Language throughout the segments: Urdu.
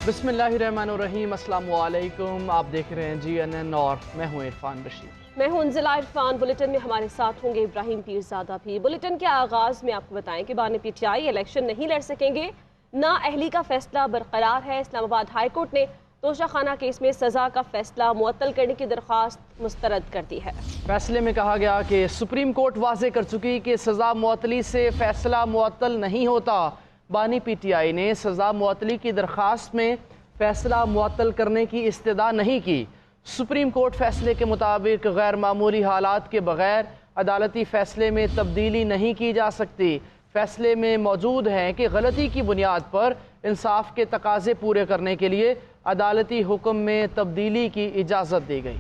بسم اللہ الرحمن الرحیم، السلام علیکم۔ آپ دیکھ رہے ہیں GNN اور میں ہوں عرفان بشیر۔ میں ہوں انزلہ عرفان۔ بلیٹن میں ہمارے ساتھ ہوں گے ابراہیم پیرزادہ بھی۔ بلیٹن کے آغاز میں آپ کو بتائیں کہ بانی PTI الیکشن نہیں لڑ سکیں گے، نا اہلی کا فیصلہ برقرار ہے۔ اسلام آباد ہائی کورٹ نے توشہ خانہ کیس میں سزا کا فیصلہ معطل کرنے کی درخواست مسترد کر دی ہے۔ فیصلے میں کہا گیا کہ سپریم کورٹ واضح کر چکی کہ سزا معطلی سے فیصلہ معطل نہیں ہوتا۔ بانی PTI نے سزا معطلی کی درخواست میں فیصلہ معطل کرنے کی استدعا نہیں کی۔ سپریم کورٹ فیصلے کے مطابق غیر معمولی حالات کے بغیر عدالتی فیصلے میں تبدیلی نہیں کی جا سکتی۔ فیصلے میں موجود ہے کہ غلطی کی بنیاد پر انصاف کے تقاضے پورے کرنے کے لیے عدالتی حکم میں تبدیلی کی اجازت دی گئی۔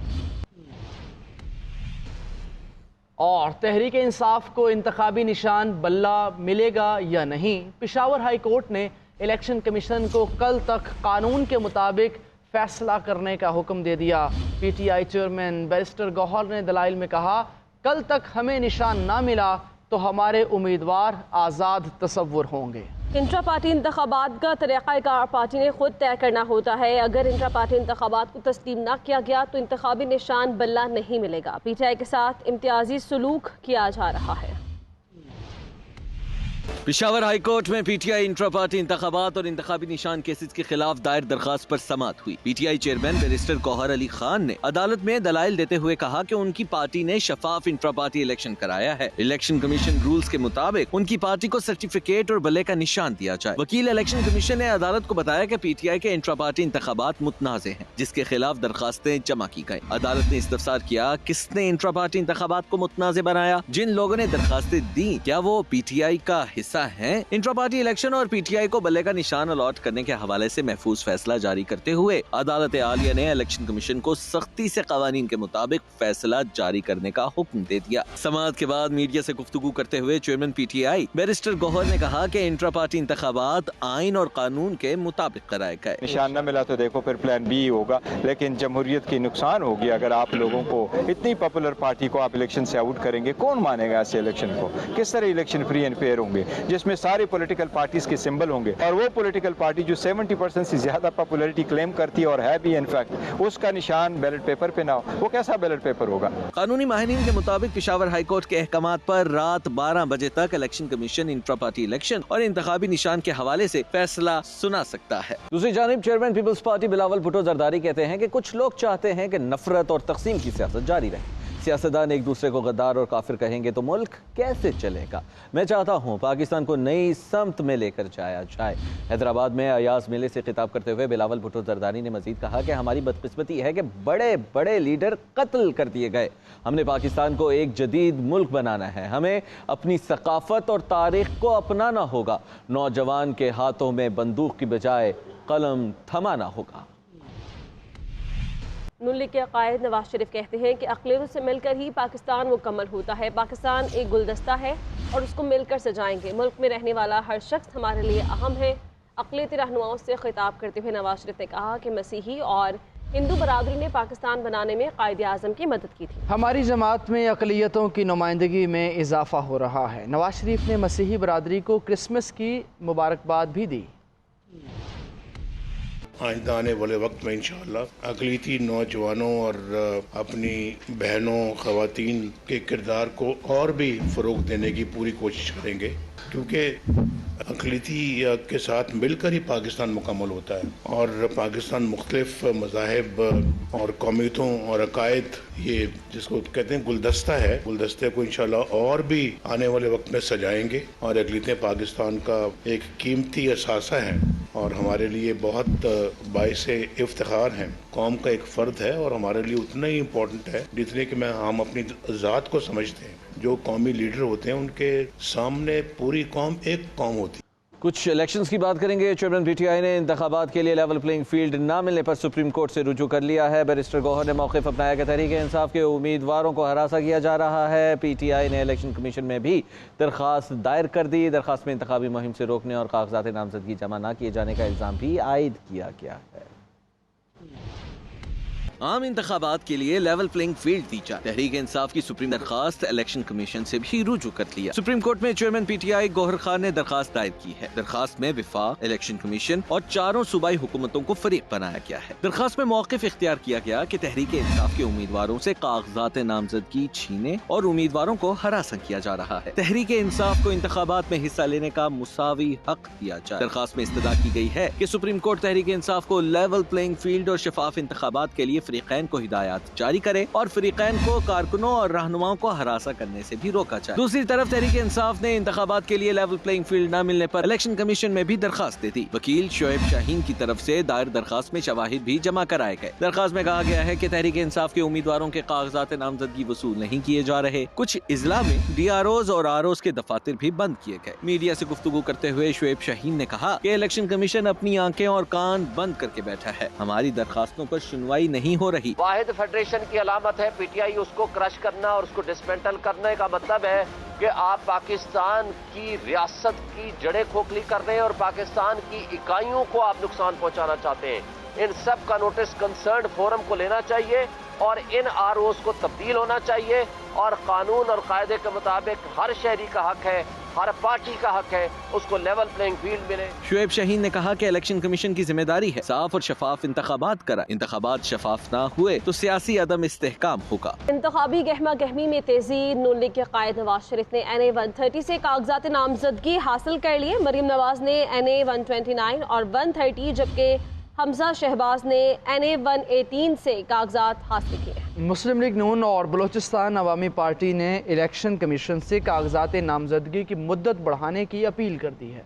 اور تحریک انصاف کو انتخابی نشان بلہ ملے گا یا نہیں؟ پشاور ہائی کورٹ نے الیکشن کمیشن کو کل تک قانون کے مطابق فیصلہ کرنے کا حکم دے دیا۔ PTI چیئرمین بیرسٹر گوہر نے دلائل میں کہا، کل تک ہمیں نشان نہ ملا تو ہمارے امیدوار آزاد تصور ہوں گے۔ انٹرا پارٹی انتخابات کا طریقہ کار پارٹی نے خود طے کرنا ہوتا ہے۔ اگر انٹرا پارٹی انتخابات کو تسلیم نہ کیا گیا تو انتخابی نشان بلہ نہیں ملے گا۔ PTI کے ساتھ امتیازی سلوک کیا جا رہا ہے۔ پشاور ہائی کورٹ میں PTI انٹرا پارٹی انتخابات اور انتخابی نشان کیسز کے خلاف دائر درخواست پر سماعت ہوئی۔ PTI چیئرمین بیرسٹر گوہر علی خان نے عدالت میں دلائل دیتے ہوئے کہا کہ ان کی پارٹی نے شفاف انٹرا پارٹی الیکشن کرایا ہے۔ الیکشن کمیشن رولز کے مطابق ان کی پارٹی کو سرٹیفکیٹ اور بلے کا نشان دیا جائے۔ وکیل الیکشن کمیشن نے عدالت کو بتایا کہ PTI کے انٹرا پارٹی انتخابات متنازع ہیں، جس کے خلاف درخواستیں جمع کی گئیں۔ عدالت نے استفسار کیا، کس نے انٹرا پارٹی انتخابات کو متنازع بنایا؟ جن لوگوں نے درخواستیں دی کیا وہ PTI کا حصہ ہیں؟ انٹرا پارٹی الیکشن اور PTI کو بلے کا نشان الاٹ کرنے کے حوالے سے محفوظ فیصلہ جاری کرتے ہوئے عدالت عالیہ نے الیکشن کمیشن کو سختی سے قوانین کے مطابق فیصلہ جاری کرنے کا حکم دے دیا۔ سماعت کے بعد میڈیا سے گفتگو کرتے ہوئے چیئرمین PTI بیرسٹر گوہر نے کہا کہ انٹرا پارٹی انتخابات آئین اور قانون کے مطابق کرائے گئے۔ نشان نہ ملا تو دیکھو پھر پلان B ہوگا، لیکن جمہوریت کی نقصان ہوگی اگر آپ لوگوں کو اتنی پاپولر پارٹی کو آپ الیکشن سے آؤٹ کریں گے۔ کون مانے گا ایسے الیکشن کو؟ کس طرح الیکشن فری اینڈ فیئر ہوں گے جس میں سارے پولیٹیکل پارٹیز کے سمبل ہوں گے؟ اور وہ پولیٹیکل پارٹی جو 70% سے زیادہ پاپولیرٹی کلیم کرتی ہے اور ہے بھی انفیکٹ، اس کا نشان بیلٹ پیپر پہ نہ ہو، وہ کیسا بیلٹ پیپر ہوگا؟ قانونی ماہرین کے مطابق پشاور ہائی کورٹ کے احکامات پر رات 12 بجے تک election commission intra party election اور انتخابی نشان کے حوالے سے فیصلہ سنا سکتا ہے۔ دوسری جانب چیئرمین پیپلز پارٹی بلاول بھٹو زرداری کہتے ہیں کہ کچھ لوگ چاہتے ہیں کہ نفرت اور تقسیم کی سیاست جاری رہے۔ سیاستدان ایک دوسرے کو غدار اور کافر کہیں گے تو ملک کیسے چلے گا؟ میں چاہتا ہوں پاکستان کو نئی سمت میں لے کر جایا جائے۔ حیدرآباد میں ایاز میلے سے خطاب کرتے ہوئے بلاول بھٹو زرداری نے مزید کہا کہ ہماری بدقسمتی ہے کہ بڑے بڑے لیڈر قتل کر دیے گئے۔ ہم نے پاکستان کو ایک جدید ملک بنانا ہے، ہمیں اپنی ثقافت اور تاریخ کو اپنانا ہوگا۔ نوجوان کے ہاتھوں میں بندوق کی بجائے قلم تھمانا ہوگا۔ نون لیگ کے قائد نواز شریف کہتے ہیں کہ اقلیتوں سے مل کر ہی پاکستان مکمل ہوتا ہے۔ پاکستان ایک گلدستہ ہے اور اس کو مل کر سجائیں گے۔ ملک میں رہنے والا ہر شخص ہمارے لیے اہم ہے۔ اقلیتی رہنماؤں سے خطاب کرتے ہوئے نواز شریف نے کہا کہ مسیحی اور ہندو برادری نے پاکستان بنانے میں قائد اعظم کی مدد کی تھی۔ ہماری جماعت میں اقلیتوں کی نمائندگی میں اضافہ ہو رہا ہے۔ نواز شریف نے مسیحی برادری کو کرسمس کی مبارکباد بھی دی۔ آئندہ آنے والے وقت میں انشاءاللہ اقلیتی نوجوانوں اور اپنی بہنوں خواتین کے کردار کو اور بھی فروغ دینے کی پوری کوشش کریں گے، کیونکہ اقلیتی کے ساتھ مل کر ہی پاکستان مکمل ہوتا ہے، اور پاکستان مختلف مذاہب اور قومیتوں اور عقائد، یہ جس کو کہتے ہیں گلدستہ ہے، گلدستے کو انشاءاللہ اور بھی آنے والے وقت میں سجائیں گے۔ اور اقلیتیں پاکستان کا ایک قیمتی اثاثہ ہیں اور ہمارے لیے بہت باعث افتخار ہیں۔ قوم کا ایک فرد ہے اور ہمارے لیے اتنا ہی امپورٹنٹ ہے جتنے کہ ہم اپنی ذات کو سمجھتے ہیں۔ جو قومی لیڈر ہوتے ہیں ان کے سامنے پوری قوم ایک قوم ہوتی ہے۔ کچھ الیکشنز کی بات کریں گے۔ چیئرمین PTI نے انتخابات کے لیے لیول پلینگ فیلڈ نہ ملنے پر سپریم کورٹ سے رجوع کر لیا ہے۔ بیرسٹر گوہر نے موقف اپنایا کہ تحریک انصاف کے امیدواروں کو ہراساں کیا جا رہا ہے۔ PTI نے الیکشن کمیشن میں بھی درخواست دائر کر دی۔ درخواست میں انتخابی مہم سے روکنے اور کاغذات نامزدگی جمع نہ کیے جانے کا الزام بھی عائد کیا گیا ہے۔ عام انتخابات کے لیے لیول پلینگ فیلڈ دی جائے۔ تحریک انصاف کی سپریم درخواست الیکشن کمیشن سے بھی رجوع کر لیا۔ سپریم کورٹ میں چیئرمین پی ٹی آئی گوہر خان نے درخواست دائر کی ہے۔ درخواست میں وفاق، الیکشن کمیشن اور چاروں صوبائی حکومتوں کو فریق بنایا گیا ہے۔ درخواست میں موقف اختیار کیا گیا کہ تحریک انصاف کے امیدواروں سے کاغذات نامزدگی چھینے اور امیدواروں کو ہراساں کیا جا رہا ہے۔ تحریک انصاف کو انتخابات میں حصہ لینے کا مساوی حق دیا جائے۔ درخواست میں استدعا کی گئی ہے کہ سپریم کورٹ تحریک انصاف کو لیول پلینگ فیلڈ اور شفاف انتخابات کے لیے فریقین کو ہدایات جاری کرے اور فریقین کو کارکنوں اور رہنماؤں کو ہراساں کرنے سے بھی روکا جائے۔ دوسری طرف تحریک انصاف نے انتخابات کے لیے لیول پلینگ فیلڈ نہ ملنے پر الیکشن کمیشن میں بھی درخواست دی تھی۔ وکیل شعیب شاہین کی طرف سے دائر درخواست میں شواہد بھی جمع کرائے گئے۔ درخواست میں کہا گیا ہے کہ تحریک انصاف کے امیدواروں کے کاغذات نامزدگی وصول نہیں کیے جا رہے۔ کچھ اضلاع میں ڈی آر اوز اور آر اوز کے دفاتر بھی بند کیے گئے۔ میڈیا سے گفتگو کرتے ہوئے شعیب شاہین نے کہا کہ الیکشن کمیشن اپنی آنکھیں اور کان بند کر کے بیٹھا ہے، ہماری درخواستوں پر سنوائی نہیں ہو رہی۔ واحد فیڈریشن کی علامت ہے پی ٹی آئی، اس کو کرش کرنا اور اس کو ڈسمنٹل کرنے کا مطلب ہے کہ آپ پاکستان کی ریاست کی جڑیں کھوکھلی کر رہے ہیں اور پاکستان کی اکائیوں کو آپ نقصان پہنچانا چاہتے ہیں۔ ان سب کا نوٹس کنسرنڈ فورم کو لینا چاہیے اور ان آر اوز کو تبدیل ہونا چاہیے اور قانون اور قاعدے کے مطابق ہر شہری کا حق ہے، ہر پارٹی کا حق ہے اس کو لیول پلینگ فیلڈ ملے۔ شعیب شاہین نے کہا کہ الیکشن کمیشن کی ذمہ داری ہے صاف اور شفاف انتخابات کرا۔ انتخابات شفاف نہ ہوئے تو سیاسی عدم استحکام ہوگا۔ انتخابی گہما گہمی میں تیزی، نون لیگ کے قائد نواز شریف نے NA 130 سے کاغذات نامزدگی حاصل کر لیے۔ مریم نواز نے NA 129 اور 130 جبکہ حمزہ شہباز نے NA 118 سے کاغذات حاصل کیے۔ مسلم لیگ نون اور بلوچستان عوامی پارٹی نے الیکشن کمیشن سے کاغذات نامزدگی کی مدت بڑھانے کی اپیل کر دی ہے۔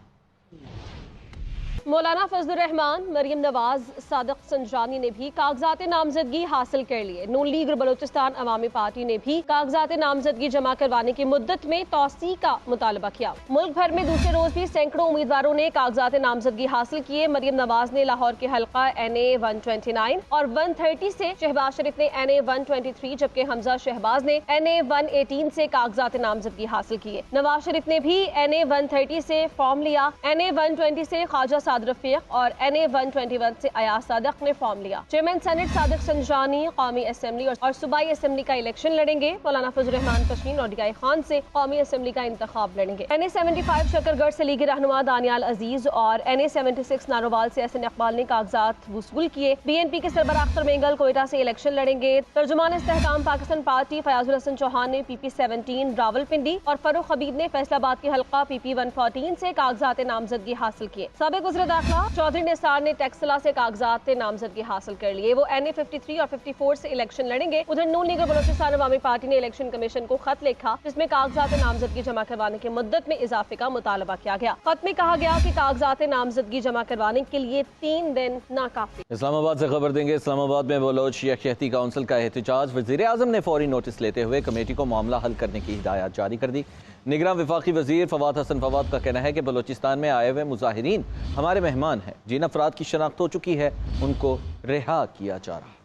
مولانا فضل الرحمان، مریم نواز، صادق سنجرانی نے بھی کاغذات نامزدگی حاصل کر لیے۔ نون لیگ اور بلوچستان عوامی پارٹی نے بھی کاغذات نامزدگی جمع کروانے کی مدت میں توسیع کا مطالبہ کیا۔ ملک بھر میں دوسرے روز بھی سینکڑوں امیدواروں نے کاغذات نامزدگی حاصل کیے۔ مریم نواز نے لاہور کے حلقہ NA 129 اور 130 سے، شہباز شریف نے NA 123 جبکہ حمزہ شہباز نے NA 118 سے کاغذات نامزدگی حاصل کیے۔ نواز شریف نے بھی NA 130 سے فارم لیا۔ NA 120 سے خواجہ صادق رفیق اور NA 121 سے ایاز صادق نے فارم لیا۔ چیئرمین سینٹ صادق سنجرانی قومی اسمبلی اور صوبائی اسمبلی کا الیکشن لڑیں گے۔ مولانا فضل الرحمان پشین اور DI خان سے قومی اسمبلی کا انتخاب لڑیں گے۔ NA 75 شکر گڑھ سے لیگی رہنما دانیال عزیز اور NA 76 ناروال سے SN اقبال نے کاغذات وصول کیے۔ BNP کے سربراہ اختر مینگل کوئٹہ سے الیکشن لڑیں گے۔ ترجمان استحکام پاکستان پارٹی فیاض الحسن چوہان نے PP 17 راولپنڈی اور فاروق حبیب نے فیصل آباد کے حلقہ PP 114 سے کاغذات نامزدگی حاصل کیے۔ سابق وزیر داخلہ چودھری نثار نے ٹیکسلا سے کاغذات نامزدگی حاصل کر لیے۔ وہ NA 53 اور 54 سے الیکشن لڑیں گے۔ ادھر نون لیگ اور بلوچستان عوامی پارٹی نے الیکشن کمیشن کو خط لکھا جس میں کاغذات نامزدگی جمع کروانے کی مدت میں اضافے کا مطالبہ کیا گیا۔ خط میں کہا گیا کہ کاغذات نامزدگی جمع کروانے کے لیے 3 دن ناکافی۔ اسلام آباد سے خبر دیں گے۔ اسلام آباد میں بلوچ یکجہتی کونسل کا احتجاج، وزیر اعظم نے فوری نوٹس لیتے ہوئے کمیٹی کو معاملہ حل کرنے کی ہدایات جاری کر دی۔ نگراں وفاقی وزیر فواد حسن فواد کا کہنا ہے کہ بلوچستان میں آئے ہوئے مظاہرین ہمارے مہمان ہیں، جن افراد کی شناخت ہو چکی ہے ان کو رہا کیا جا رہا۔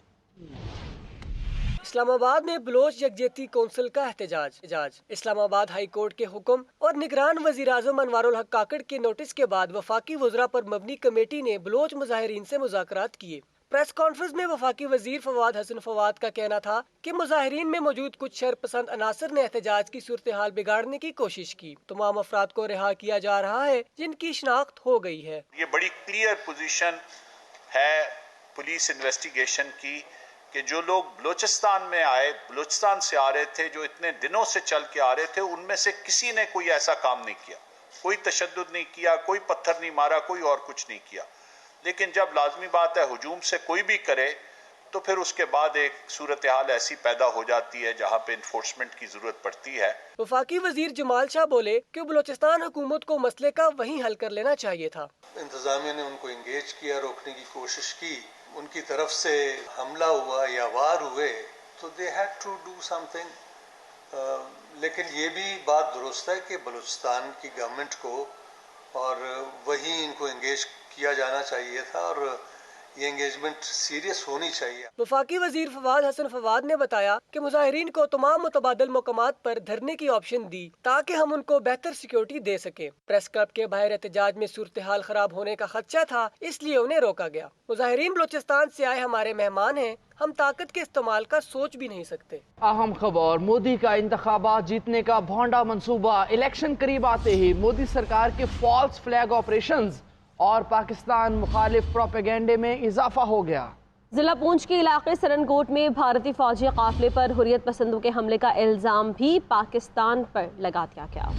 اسلام آباد میں بلوچ یکجہتی کونسل کا احتجاج۔ اسلام آباد ہائی کورٹ کے حکم اور نگران وزیر اعظم انوار الحق کاکڑ کے نوٹس کے بعد وفاقی وزراء پر مبنی کمیٹی نے بلوچ مظاہرین سے مذاکرات کیے۔ پریس کانفرنس میں وفاقی وزیر فواد حسن فواد کا کہنا تھا کہ مظاہرین میں موجود کچھ شر پسند عناصر نے احتجاج کی صورتحال بگاڑنے کی کوشش کی۔ تمام افراد کو رہا کیا جا رہا ہے جن کی شناخت ہو گئی ہے۔ یہ بڑی کلیئر پوزیشن ہے پولیس انویسٹیگیشن کی کہ جو لوگ بلوچستان میں آئے، بلوچستان سے آ رہے تھے، جو اتنے دنوں سے چل کے آ رہے تھے، ان میں سے کسی نے کوئی ایسا کام نہیں کیا، کوئی تشدد نہیں کیا، کوئی پتھر نہیں مارا، کوئی اور کچھ نہیں کیا۔ لیکن جب لازمی بات ہے ہجوم سے کوئی بھی کرے تو پھر اس کے بعد ایک صورتحال ایسی پیدا ہو جاتی ہے جہاں پہ انفورسمنٹ کی ضرورت پڑتی ہے۔ وفاقی وزیر جمال شاہ بولے کہ بلوچستان حکومت کو مسئلے کا وہیں حل کر لینا چاہیے تھا۔ انتظامیہ نے ان کو انگیج کیا، روکنے کی کوشش کی، ان کی طرف سے حملہ ہوا یا وار ہوئے تو they had to do something۔ لیکن یہ بھی بات درست ہے کہ بلوچستان کی گورنمنٹ کو اور وہیں ان کو انگیج کیا جانا چاہیے تھا، اور یہ انگیجمنٹ سیریس ہونی چاہیے۔ وفاقی وزیر فواد حسن فواد نے بتایا کہ مظاہرین کو تمام متبادل مقامات پر دھرنے کی آپشن دی تاکہ ہم ان کو بہتر سیکیورٹی دے سکیں۔ پریس کلب کے باہر احتجاج میں صورتحال خراب ہونے کا خدشہ تھا، اس لیے انہیں روکا گیا۔ مظاہرین بلوچستان سے آئے ہمارے مہمان ہیں، ہم طاقت کے استعمال کا سوچ بھی نہیں سکتے۔ اہم خبر، مودی کا انتخابات جیتنے کا بھونڈا منصوبہ، الیکشن قریب آتے ہی مودی سرکار کے فالس فلیگ آپریشنز اور پاکستان مخالف پروپیگنڈے میں اضافہ ہو گیا۔ ضلع پونچھ کے علاقے سرنگوٹ میں بھارتی فوجی قافلے پر حریت پسندوں کے حملے کا الزام بھی پاکستان پر لگا دیا گیا۔